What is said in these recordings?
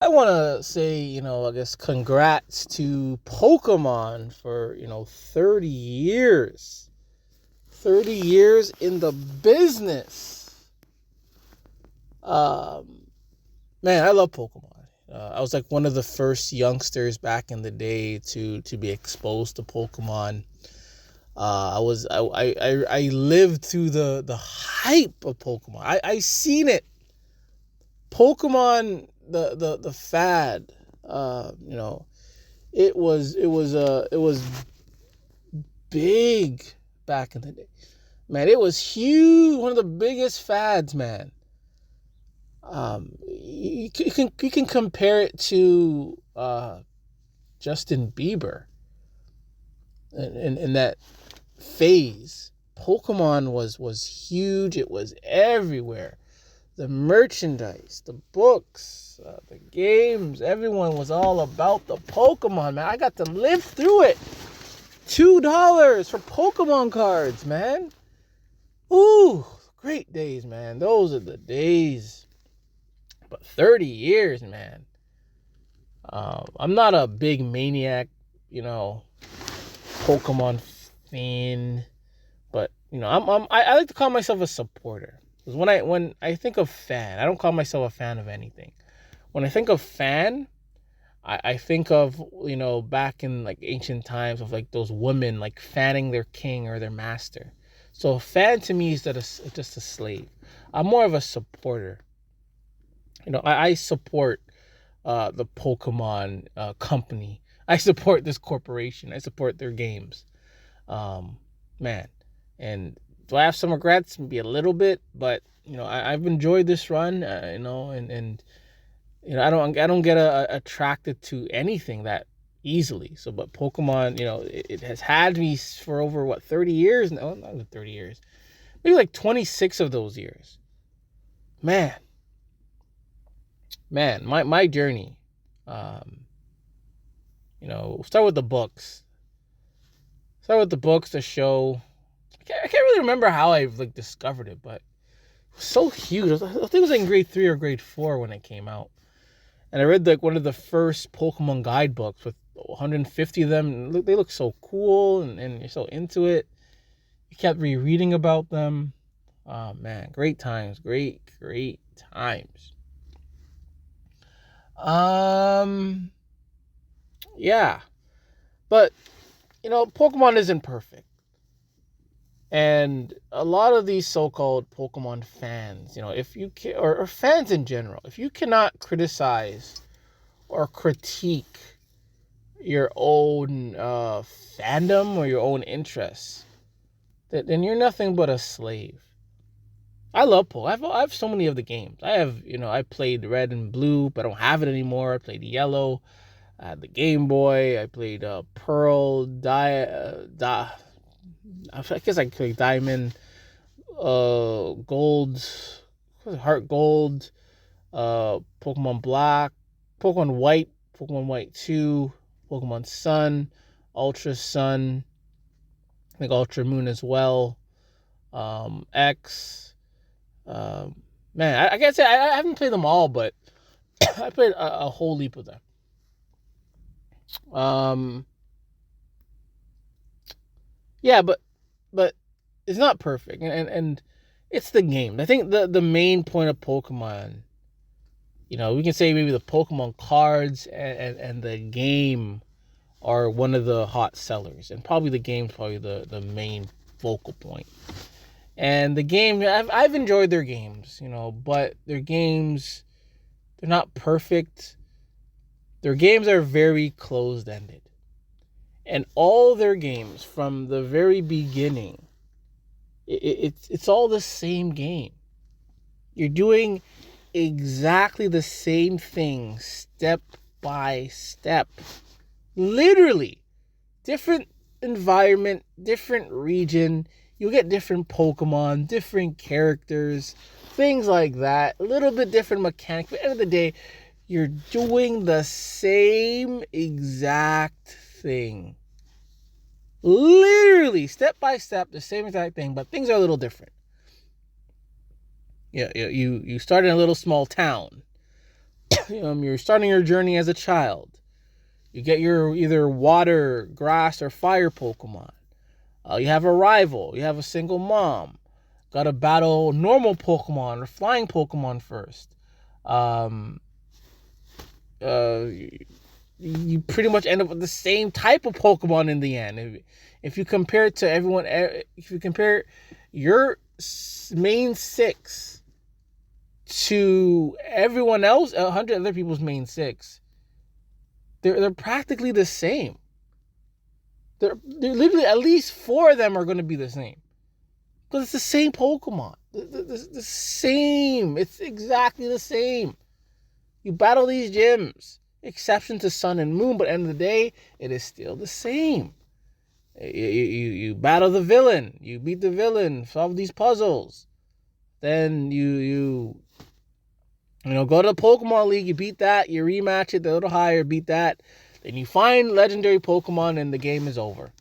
I want to say, I guess congrats to Pokemon for, 30 years. 30 years in the business. Um, Man, I love Pokemon. I was like one of the first youngsters back in the day to be exposed to Pokemon. I lived through the hype of Pokemon. I seen it. Pokemon, the fad. You know, it was big back in the day. Man, it was huge. One of the biggest fads, man. You can compare it to Justin Bieber in that phase. Pokemon was huge. It was everywhere. The merchandise, the books, the games. Everyone was all about the Pokemon, man. I got to live through it. $2 for Pokemon cards, man. Ooh, great days, man. Those are the days. But 30 years, man. I'm not a big maniac, Pokemon fan, but I like to call myself a supporter. Because when I think of fan, I don't call myself a fan of anything. When I think of fan, I think of back in like ancient times of like those women like fanning their king or their master. So a fan to me is just a slave. I'm more of a supporter. I support the Pokemon company. I support this corporation. I support their games. Man, and do I have some regrets? Maybe a little bit, but I've enjoyed this run. And I don't get attracted to anything that easily. So, but Pokemon, it has had me for over 30 years? No, not even 30 years. Maybe like 26 of those years. Man, my journey. Start with the books. The show. I can't really remember how I like discovered it, but it was so huge. I think it was in grade 3 or grade 4 when it came out. And I read like one of the first Pokemon guidebooks with 150 of them. They look so cool, and you're so into it. You kept rereading about them. Oh man, great times, great times. Yeah, but Pokemon isn't perfect, and a lot of these so-called Pokemon fans, if you can, or fans in general, if you cannot criticize or critique your own fandom or your own interests, then you're nothing but a slave. I love Pokemon. I have so many of the games. I played Red and Blue, but I don't have it anymore. I played Yellow. I had the Game Boy. I played Pearl, I guess I played Diamond, Gold, Heart Gold, Pokemon Black, Pokemon White, Pokemon White 2, Pokemon Sun, Ultra Sun, I think Ultra Moon as well, X. Man, I can't say I haven't played them all, but I played a whole heap of them. Yeah, but it's not perfect, and it's the game. I think the main point of Pokemon, we can say maybe the Pokemon cards and the game are one of the hot sellers, and probably the game's probably the main focal point. And the game, I've enjoyed their games, but their games, they're not perfect. Their games are very closed-ended. And all their games from the very beginning, it's all the same game. You're doing exactly the same thing step by step. Literally. Different environment, different region. You'll get different Pokemon, different characters, things like that. A little bit different mechanics. But at the end of the day, you're doing the same exact thing. Literally, step by step, the same exact thing, but things are a little different. Yeah, you start in a little small town. You're starting your journey as a child. You get your either water, grass, or fire Pokemon. You have a rival. You have a single mom. Got to battle normal Pokemon or flying Pokemon first. Um, you pretty much end up with the same type of Pokemon in the end. If you compare it to everyone, if you compare your main 6 to everyone else, 100 other people's main 6, they're practically the same. They're literally at least 4 of them are going to be the same. Because it's the same Pokemon. The same. It's exactly the same. You battle these gyms. Exception to Sun and Moon, but at the end of the day, it is still the same. You battle the villain. You beat the villain. Solve these puzzles. Then you go to the Pokemon League. You beat that. You rematch it a little higher. Beat that. Then you find legendary Pokemon and the game is over.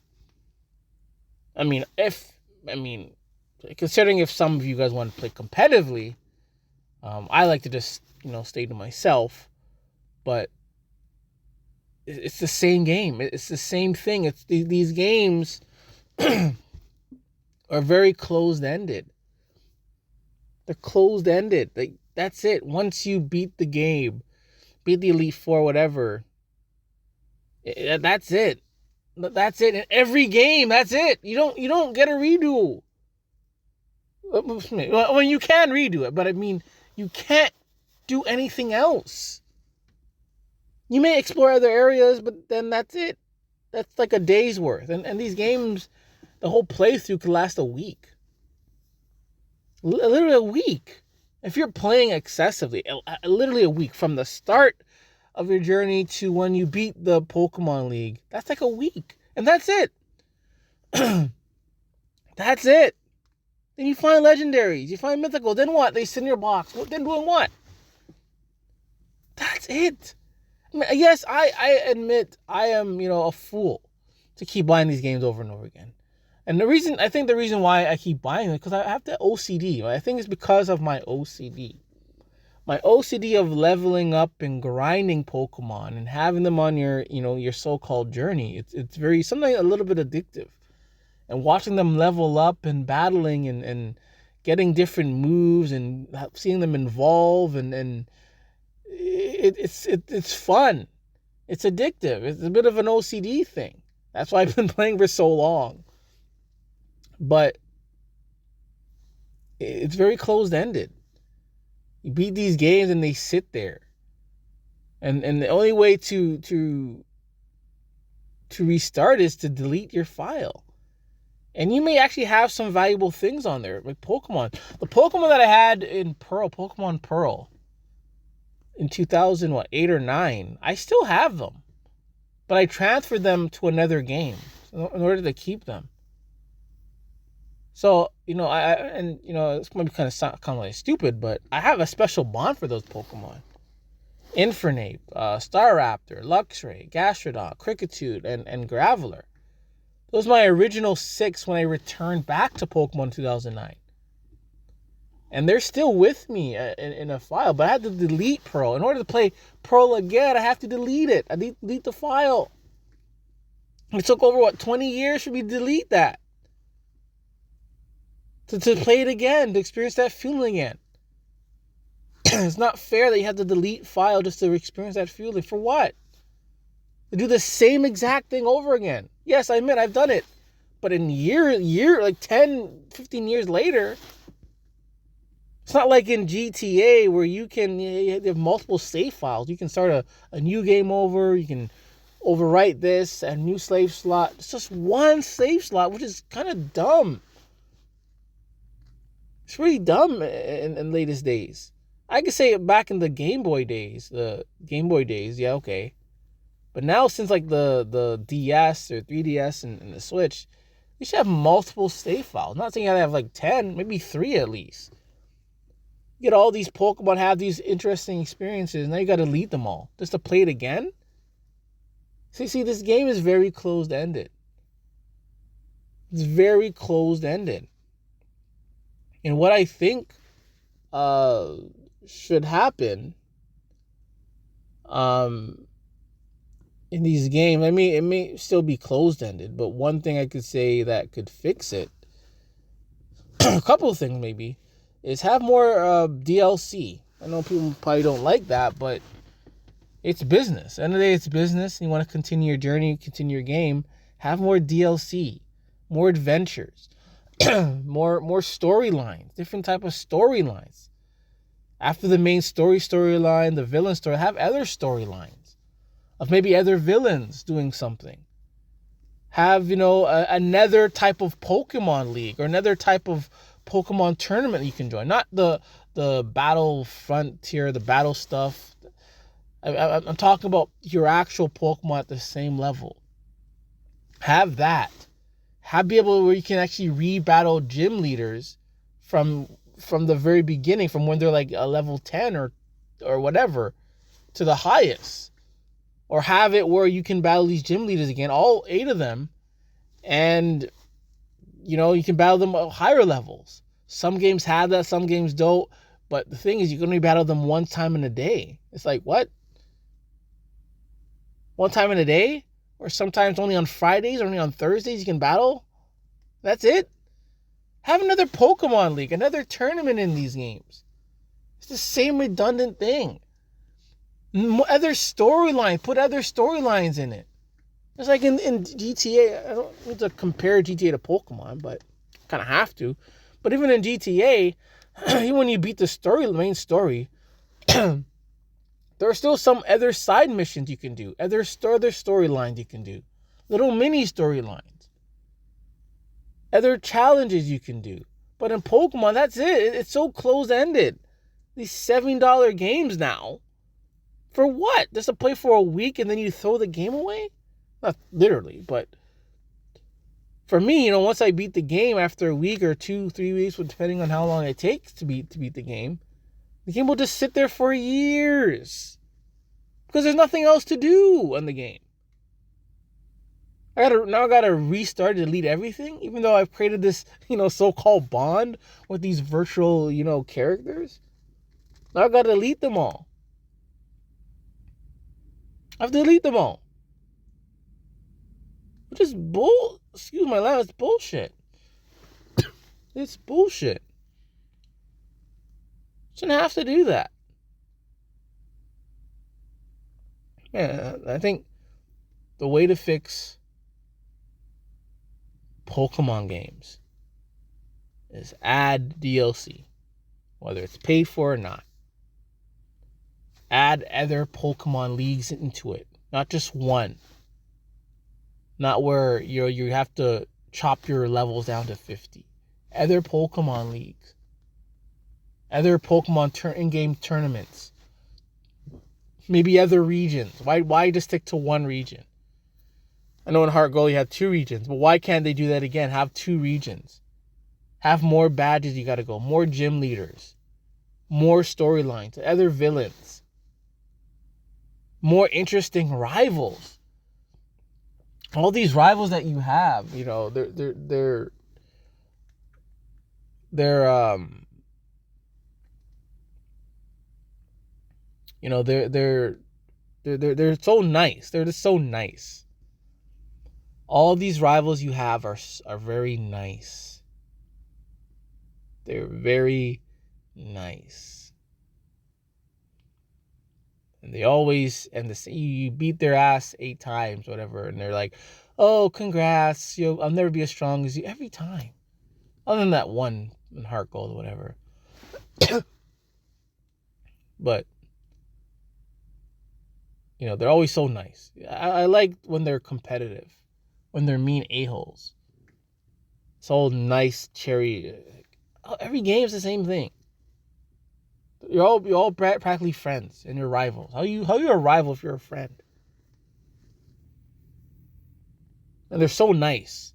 Considering if some of you guys want to play competitively, I like to just, stay to myself. But it's the same game. It's the same thing. It's these games are very closed-ended. They're closed-ended. That's it. Once you beat the game, beat the Elite Four, whatever, that's it. That's it. In every game, that's it. You don't get a redo. Well, you can redo it, but you can't do anything else. You may explore other areas, but then that's it. That's like a day's worth. And these games, the whole playthrough could last a week. Literally a week. If you're playing excessively, literally a week from the start of your journey to when you beat the Pokemon League, that's like a week. And that's it. That's it. Then you find legendaries. You find mythical. Then what? They sit in your box. Then doing what? That's it. Yes, I admit I am, a fool to keep buying these games over and over again. And the reason why I keep buying them is because I have the OCD. I think it's because of my OCD. My OCD of leveling up and grinding Pokemon and having them on your so-called journey. It's very, something a little bit addictive. And watching them level up and battling and getting different moves and seeing them evolve and it's fun. It's addictive. It's a bit of an OCD thing. That's why I've been playing for so long. But it's very closed-ended. You beat these games and they sit there. And the only way to restart is to delete your file. And you may actually have some valuable things on there, like Pokemon. The Pokemon that I had in Pokemon Pearl, in 2008 or 9, I still have them. But I transferred them to another game in order to keep them. So, this might be kind of like stupid, but I have a special bond for those Pokemon. Infernape, Staraptor, Luxray, Gastrodon, Kricketune, and Graveler. Those are my original 6 when I returned back to Pokemon 2009. And they're still with me in a file, but I had to delete Pearl. In order to play Pearl again, I have to delete it. I delete the file. It took over, 20 years for me to delete that. To play it again, to experience that feeling again. It's not fair that you have to delete file just to experience that feeling. For what? To do the same exact thing over again. Yes, I admit I've done it. But in like 10, 15 years later, it's not like in GTA where you have multiple save files. You can start a new game over. You can overwrite this, a new save slot. It's just one save slot, which is kind of dumb. It's really dumb in latest days. I could say back in the Game Boy days, yeah, okay. But now since like the DS or 3DS and the Switch, you should have multiple save files. I'm not saying you have like 10, maybe 3 at least. You get all these Pokemon, have these interesting experiences, now you got to delete them all just to play it again. See, this game is very closed-ended. It's very closed-ended. And what I think should happen Um, in these games, I mean, it may still be closed ended, but one thing I could say that could fix it, a couple of things maybe, is have more DLC. I know people probably don't like that, but it's business. End of the day, it's business. You want to continue your journey, continue your game. Have more DLC, more adventures, more storylines, different type of storylines. After the main storyline, the villain story, have other storylines of maybe other villains doing something. Have, another type of Pokemon League or another type of Pokemon tournament you can join. Not the battle frontier, the battle stuff. I'm talking about your actual Pokemon at the same level. Have that. Be able where you can actually re-battle gym leaders from the very beginning, from when they're like a level 10 or whatever to the highest. Or have it where you can battle these gym leaders again, all 8 of them, and you can battle them at higher levels. Some games have that, some games don't. But the thing is, you can only battle them one time in a day. It's like, what? One time in a day? Or sometimes only on Fridays or only on Thursdays you can battle? That's it? Have another Pokemon League, another tournament in these games. It's the same redundant thing. Other storylines, put other storylines in it. It's like in GTA, I don't need to compare GTA to Pokemon, but kind of have to. But even in GTA, even when you beat the main story, there are still some other side missions you can do, other storylines you can do, little mini storylines, other challenges you can do. But in Pokemon, that's it. It's so close-ended. These $7 games now. For what? Just to play for a week and then you throw the game away? Not literally, but for me, once I beat the game after a week or 2-3 weeks, depending on how long it takes to beat the game will just sit there for years because there's nothing else to do on the game. I gotta restart, delete everything, even though I've created this, so-called bond with these virtual, characters. Now I gotta delete them all. I have to delete them all. Which is excuse my language, it's bullshit. It's bullshit. Shouldn't have to do that. Yeah, I think the way to fix Pokemon games is add DLC, whether it's paid for or not. Add other Pokemon leagues into it, not just one. Not where you have to chop your levels down to 50. Other Pokemon leagues. Other Pokemon in-game tournaments. Maybe other regions. Why just stick to one region? I know in Heart Gold you have 2 regions, but why can't they do that again? Have 2 regions. Have more badges you gotta go. More gym leaders. More storylines. Other villains. More interesting rivals. All these rivals that you have, they're they're so nice. They're just so nice. All these rivals you have are very nice. They're very nice. And they always, you beat their ass 8 times, whatever, and they're like, oh, congrats, I'll never be as strong as you, every time. Other than that one in Heart Gold or whatever. But, they're always so nice. I like when they're competitive, when they're mean a-holes. It's all nice, cherry. Every game's the same thing. You're all practically friends and you're rivals. How you a rival if you're a friend? And they're so nice.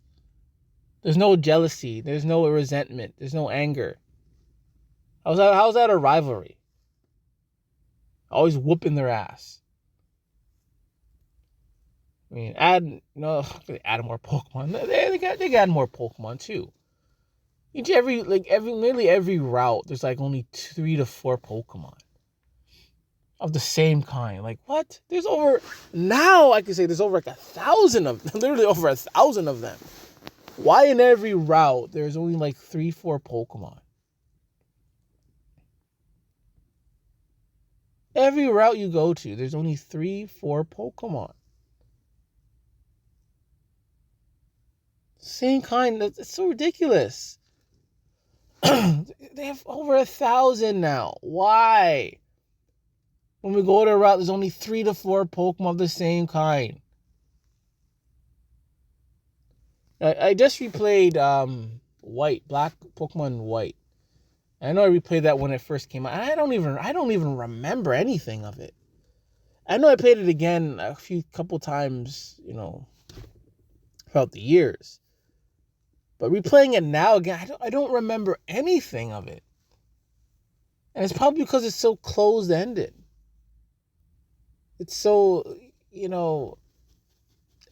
There's no jealousy. There's no resentment. There's no anger. How's that a rivalry? Always whooping their ass. I mean, add more Pokemon. They got more Pokemon too. Nearly every route, there's like only 3 to 4 Pokemon. of the same kind. Like, what? There's over, now I can say there's over like 1,000 of them. Literally over 1,000 of them. Why in every route there's only like 3-4 Pokemon? Every route you go to, there's only 3-4 Pokemon. Same kind. It's so ridiculous. They have over 1,000 now. Why? When we go to a route, there's only 3 to 4 Pokemon of the same kind. I just replayed Black Pokemon White. I know I replayed that when it first came out. I don't even remember anything of it. I know I played it again couple times, throughout the years. But replaying it now again, I don't remember anything of it. And it's probably because it's so closed-ended. It's so,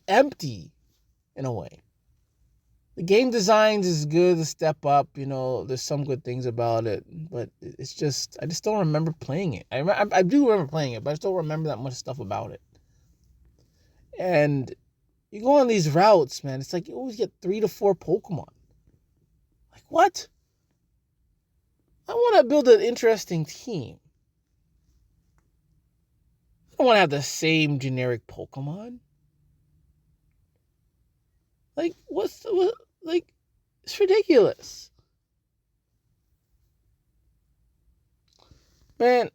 empty in a way. The game designs is good, the step up, there's some good things about it, but it's just, I just don't remember playing it. I do remember playing it, but I just don't remember that much stuff about it. And you go on these routes, man, it's like you always get 3 to 4 Pokemon. Like, what? I want to build an interesting team. I don't want to have the same generic Pokemon. Like, it's ridiculous. Man,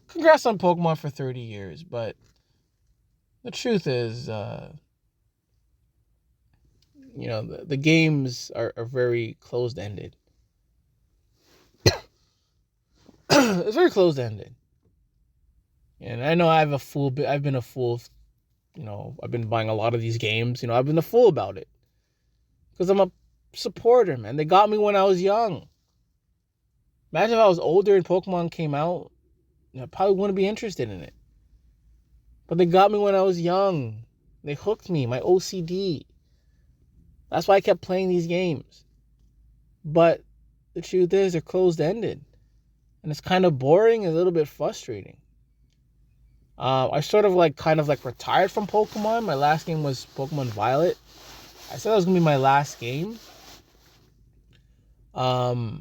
congrats on Pokemon for 30 years, but the truth is, the games are very closed-ended. It's very closed-ended. And I know I've been a fool, I've been buying a lot of these games, I've been a fool about it. Because I'm a supporter, man. They got me when I was young. Imagine if I was older and Pokemon came out, I probably wouldn't be interested in it. But they got me when I was young. They hooked me, my OCD. That's why I kept playing these games. But the truth is, they're closed-ended. And it's kind of boring and a little bit frustrating. I sort of retired from Pokemon. My last game was Pokemon Violet. I said that was gonna be my last game. But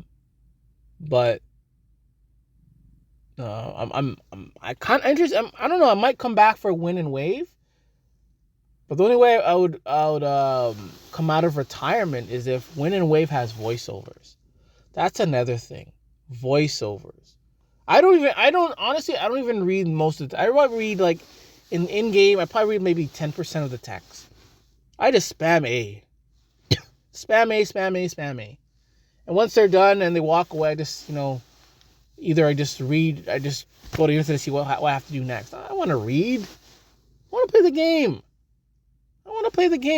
I kind of interested. I don't know. I might come back for Win and Wave. But the only way I would come out of retirement is if Win and Wave has voiceovers. That's another thing. Voiceovers. I don't even read most of it. I read in game. I probably read maybe 10% of the text. I just spam A. Spam A. And once they're done and they walk away, I just, either I just go to the internet to see what I have to do next. I want to read. I want to play the game.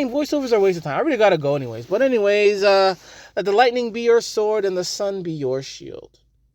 Voiceovers are a waste of time. I really got to go anyways. But anyways, let the lightning be your sword and the sun be your shield.